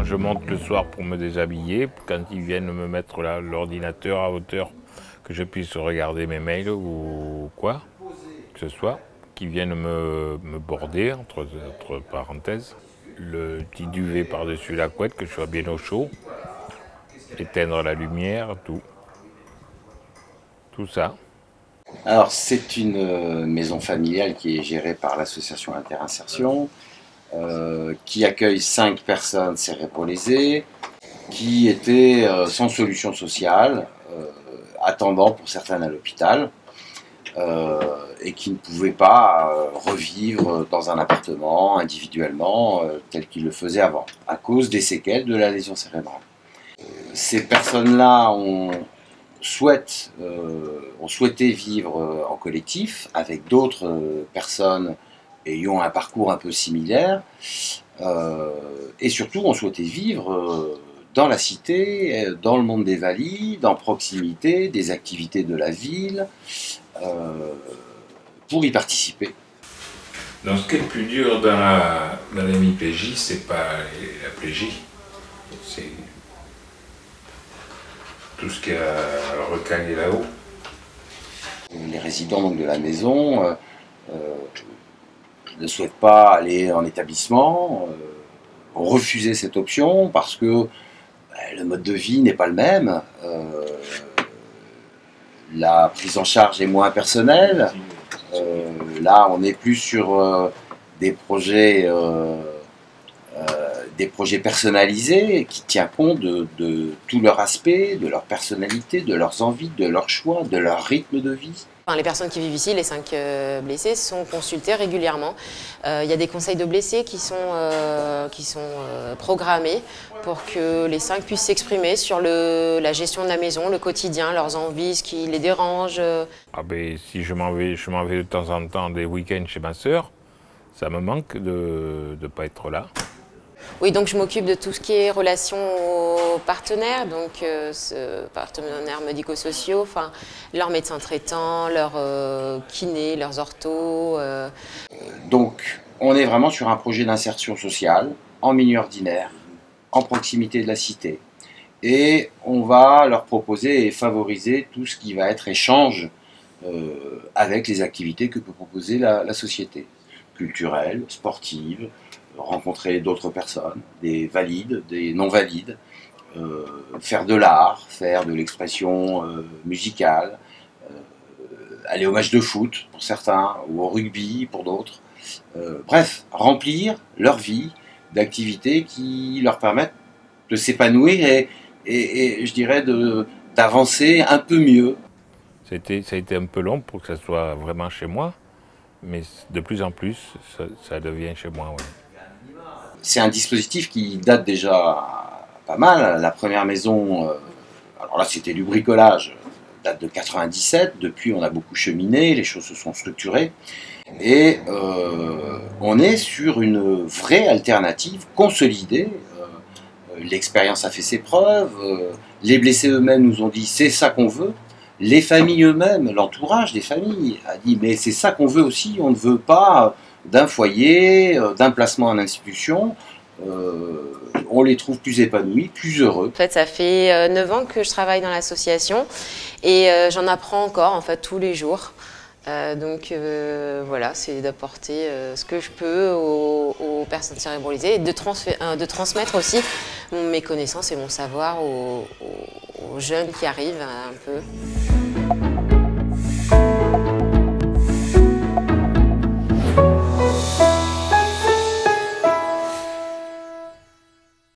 je monte le soir pour me déshabiller, quand ils viennent me mettre l'ordinateur à hauteur, que je puisse regarder mes mails ou quoi que ce soit, qui viennent me border, entre parenthèses. Le petit duvet par-dessus la couette, que je sois bien au chaud, éteindre la lumière, tout ça. Alors, c'est une maison familiale qui est gérée par l'association Interinsertion, qui accueille 5 personnes cérébrolésées, qui étaient sans solution sociale, attendant pour certaines à l'hôpital, et qui ne pouvaient pas revivre dans un appartement individuellement tel qu'ils le faisaient avant, à cause des séquelles de la lésion cérébrale. Ces personnes-là ont souhaité vivre en collectif avec d'autres personnes ayant un parcours un peu similaire, et surtout ont souhaité vivre dans la cité, dans le monde des valides, en proximité des activités de la ville, pour y participer. Donc, ce qui est le plus dur dans la l'hémiplégie, c'est pas la plégie, c'est tout ce qui est recalé là-haut. Les résidents donc, de la maison ne souhaitent pas aller en établissement, ont refusé cette option parce que le mode de vie n'est pas le même, la prise en charge est moins personnelle, là on est plus sur des projets personnalisés qui tiennent compte de tous leurs aspects, de leur personnalité, de leurs envies, de leurs choix, de leur rythme de vie. Les personnes qui vivent ici, les 5 blessés, sont consultées régulièrement. Il y a des conseils de blessés qui sont programmés pour que les 5 puissent s'exprimer sur la gestion de la maison, le quotidien, leurs envies, ce qui les dérange. Ah ben, si je m'en vais de temps en temps des week-ends chez ma sœur, ça me manque de ne pas être là. Oui, donc je m'occupe de tout ce qui est relation aux partenaires, donc partenaires médico-sociaux, enfin leurs médecins traitants, leurs kinés, leurs orthos. Donc on est vraiment sur un projet d'insertion sociale, en milieu ordinaire, en proximité de la cité. Et on va leur proposer et favoriser tout ce qui va être échange avec les activités que peut proposer la société, culturelle, sportive, rencontrer d'autres personnes, des valides, des non-valides, faire de l'art, faire de l'expression musicale, aller au match de foot pour certains, ou au rugby pour d'autres. Bref, remplir leur vie d'activités qui leur permettent de s'épanouir et je dirais d'avancer un peu mieux. Ça a été un peu long pour que ça soit vraiment chez moi, mais de plus en plus, ça devient chez moi. Ouais. C'est un dispositif qui date déjà pas mal. La première maison, alors là c'était du bricolage, date de 97. Depuis on a beaucoup cheminé, les choses se sont structurées. Et on est sur une vraie alternative consolidée. L'expérience a fait ses preuves. Les blessés eux-mêmes nous ont dit c'est ça qu'on veut. Les familles eux-mêmes, l'entourage des familles a dit mais c'est ça qu'on veut aussi, on ne veut pas d'un foyer, d'un placement en institution, on les trouve plus épanouis, plus heureux. En fait, ça fait 9 ans que je travaille dans l'association et j'en apprends encore en fait, tous les jours. Donc voilà, c'est d'apporter ce que je peux aux personnes cérébralisées et de transmettre aussi mes connaissances et mon savoir aux jeunes qui arrivent un peu.